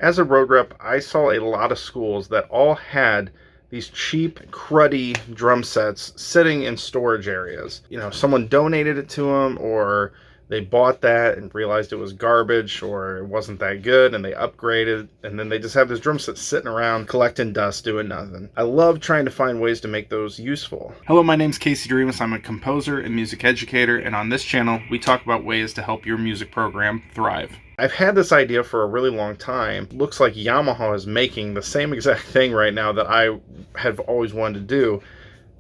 As a road rep, I saw a lot of schools that all had these cheap, cruddy drum sets sitting in storage areas. You know, someone donated it to them, or they bought that and realized it was garbage or it wasn't that good and they upgraded, and then they just have this drum set sitting around collecting dust doing nothing. I love trying to find ways to make those useful. Hello, my name's Casey Dreamus. I'm a composer and music educator, and on this channel we talk about ways to help your music program thrive. I've had this idea for a really long time. Looks like Yamaha is making the same exact thing right now that I have always wanted to do.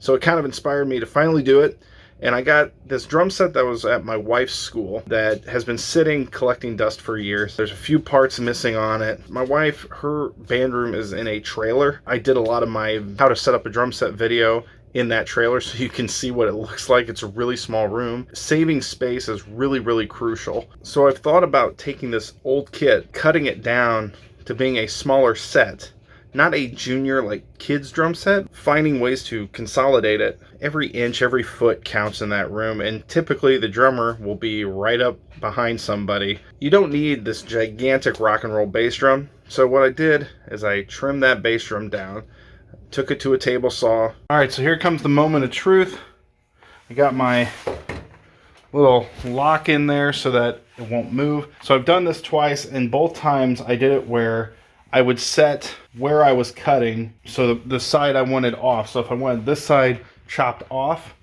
So it kind of inspired me to finally do it. And I got this drum set that was at my wife's school that has been sitting collecting dust for years. There's a few parts missing on it. My wife, her band room is in a trailer. I did a lot of my how to set up a drum set video in that trailer so you can see what it looks like. It's a really small room. Saving space is really crucial. So I've thought about taking this old kit, cutting it down to being a smaller set, not a junior like kids drum set, finding ways to consolidate it. Every inch, every foot counts in that room, and typically the drummer will be right up behind somebody. You don't need this gigantic rock and roll bass drum. So what I did is I trimmed that bass drum down, took it to a table saw. Alright, so here comes the moment of truth. I got my little lock in there so that it won't move. So I've done this twice, and both times I did it where I would set where I was cutting, so the side I wanted off. So if I wanted this side chopped off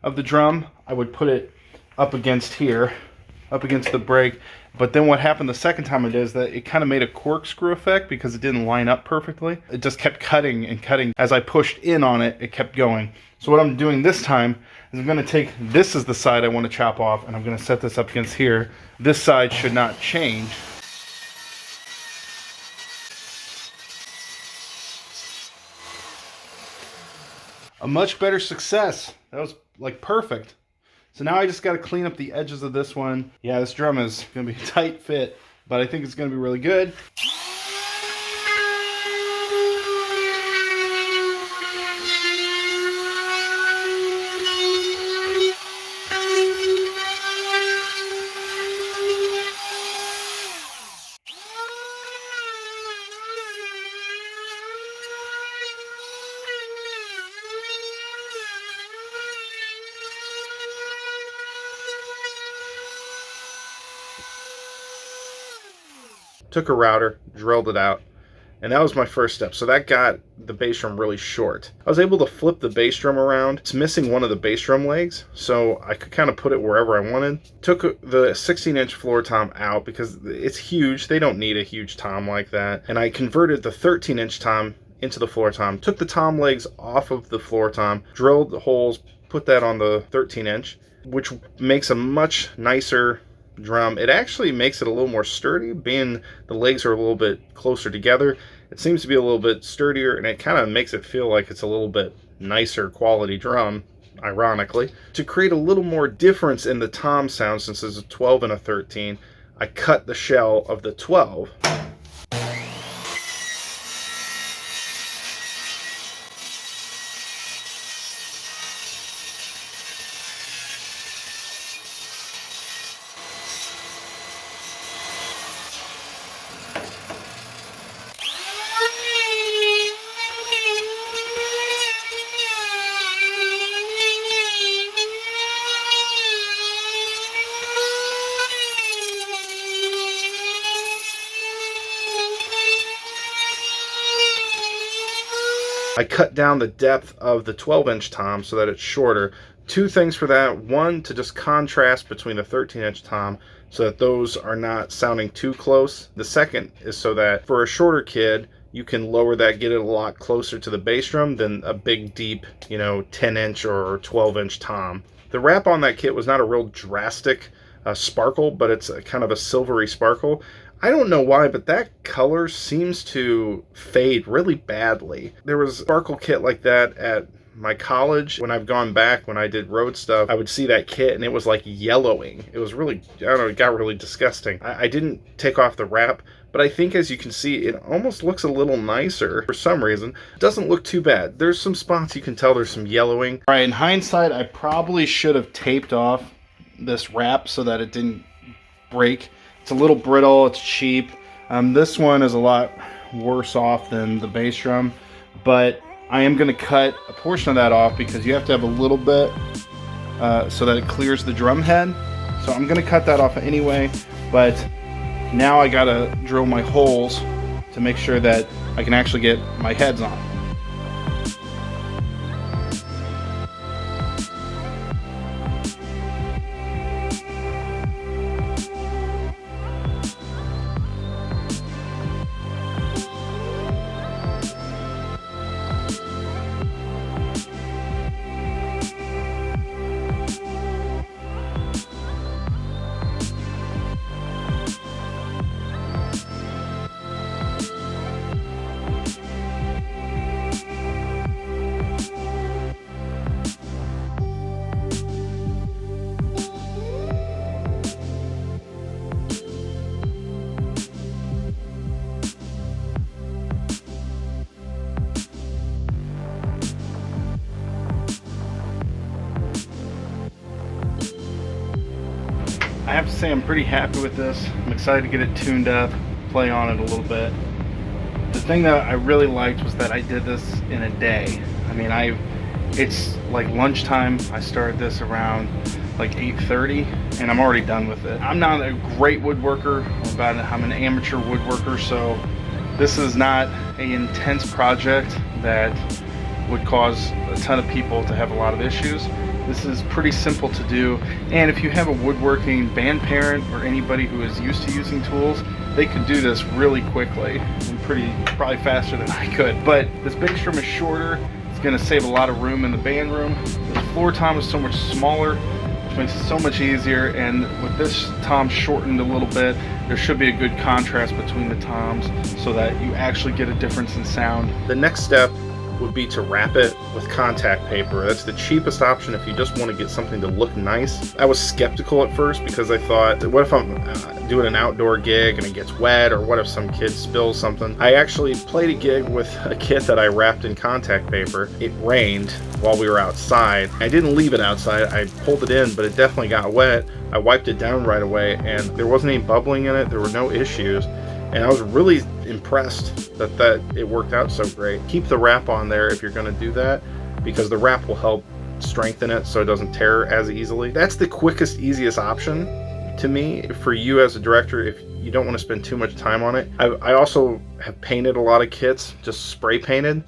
of the drum, I would put it up against here, up against the break. But then what happened the second time I did is that it kind of made a corkscrew effect because it didn't line up perfectly. It just kept cutting and cutting. As I pushed in on it, it kept going. So what I'm doing this time is I'm going to take, this is the side I want to chop off, and I'm going to set this up against here. This side should not change. A much better success. That was like perfect. So now I just got to clean up the edges of this one. Yeah, this drum is going to be a tight fit, but I think it's going to be really good. Took a router, drilled it out, and that was my first step. So that got the bass drum really short. I was able to flip the bass drum around. It's missing one of the bass drum legs, so I could kind of put it wherever I wanted. Took the 16-inch floor tom out because it's huge. They don't need a huge tom like that. And I converted the 13-inch tom into the floor tom. Took the tom legs off of the floor tom, drilled the holes, put that on the 13-inch, which makes a much nicer drum. It actually makes it a little more sturdy, being the legs are a little bit closer together. It seems to be a little bit sturdier, and it kind of makes it feel like it's a little bit nicer quality drum, ironically. To create a little more difference in the tom sound, since there's a 12 and a 13, I cut the shell of the 12. I cut down the depth of the 12-inch tom so that it's shorter. Two things for that. One, to just contrast between the 13-inch tom so that those are not sounding too close. The second is so that for a shorter kid, you can lower that, get it a lot closer to the bass drum than a big, deep, 10-inch or 12-inch tom. The wrap on that kit was not a real drastic sparkle, but it's a kind of a silvery sparkle. I don't know why, but that color seems to fade really badly. There was a sparkle kit like that at my college. When I've gone back, when I did road stuff, I would see that kit and it was like yellowing. It was really, I don't know, it got really disgusting. I didn't take off the wrap, but I think as you can see, it almost looks a little nicer for some reason. It doesn't look too bad. There's some spots you can tell there's some yellowing. All right, in hindsight, I probably should have taped off this wrap so that it didn't break. It's a little brittle, it's cheap. This one is a lot worse off than the bass drum, but I am going to cut a portion of that off because you have to have a little bit so that it clears the drum head. So I'm going to cut that off anyway, but now I got to drill my holes to make sure that I can actually get my heads on. I have to say I'm pretty happy with this. I'm excited to get it tuned up, play on it a little bit. The thing that I really liked was that I did this in a day. I mean, it's like lunchtime. I started this around like 8:30 and I'm already done with it. I'm not a great woodworker, I'm an amateur woodworker, so this is not an intense project that would cause a ton of people to have a lot of issues. This is pretty simple to do, and if you have a woodworking band parent or anybody who is used to using tools, they could do this really quickly and probably faster than I could. But this bass drum is shorter. It's going to save a lot of room in the band room. The floor tom is so much smaller, which makes it so much easier, and with this tom shortened a little bit, there should be a good contrast between the toms so that you actually get a difference in sound. The next step would be to wrap it with contact paper. That's the cheapest option if you just want to get something to look nice. I was skeptical at first because I thought, what if I'm doing an outdoor gig and it gets wet, or what if some kid spills something? I actually played a gig with a kit that I wrapped in contact paper. It rained while we were outside. I didn't leave it outside. I pulled it in, but it definitely got wet. I wiped it down right away and there wasn't any bubbling in it. There were no issues. And I was really impressed that it worked out so great. Keep the wrap on there if you're going to do that, because the wrap will help strengthen it so it doesn't tear as easily. That's the quickest, easiest option to me for you as a director if you don't want to spend too much time on it. I also have painted a lot of kits, just spray painted,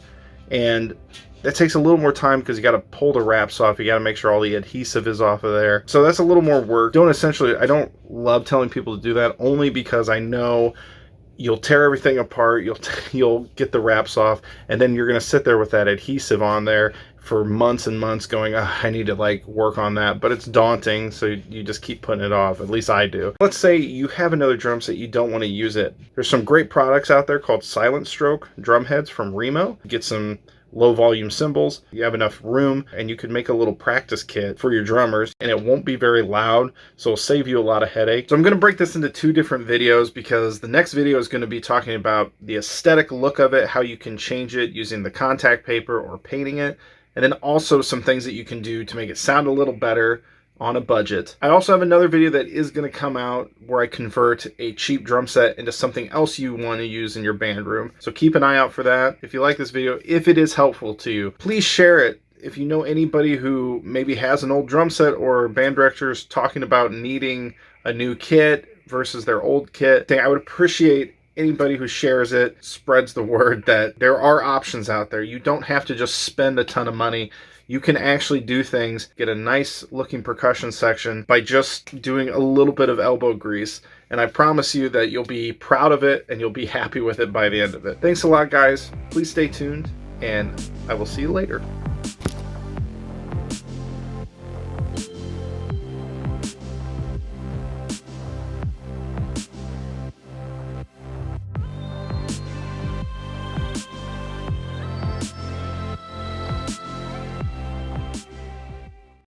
and that takes a little more time because you got to pull the wraps off. You got to make sure all the adhesive is off of there. So that's a little more work. I don't love telling people to do that, only because I know you'll tear everything apart, you'll get the wraps off, and then you're going to sit there with that adhesive on there for months and months going, oh, I need to like work on that. But it's daunting, so you just keep putting it off. At least I do. Let's say you have another drum set, you don't want to use it. There's some great products out there called Silent Stroke drum heads from Remo. Get some low volume cymbals, you have enough room, and you could make a little practice kit for your drummers, and it won't be very loud, so it'll save you a lot of headache. So I'm going to break this into two different videos, because the next video is going to be talking about the aesthetic look of it, how you can change it using the contact paper or painting it, and then also some things that you can do to make it sound a little better on a budget. I also have another video that is going to come out where I convert a cheap drum set into something else you want to use in your band room. So keep an eye out for that. If you like this video, if it is helpful to you, please share it. If you know anybody who maybe has an old drum set, or band directors talking about needing a new kit versus their old kit, I would appreciate anybody who shares it, spreads the word that there are options out there. You don't have to just spend a ton of money. You can actually do things, get a nice looking percussion section by just doing a little bit of elbow grease. And I promise you that you'll be proud of it and you'll be happy with it by the end of it. Thanks a lot, guys. Please stay tuned, and I will see you later.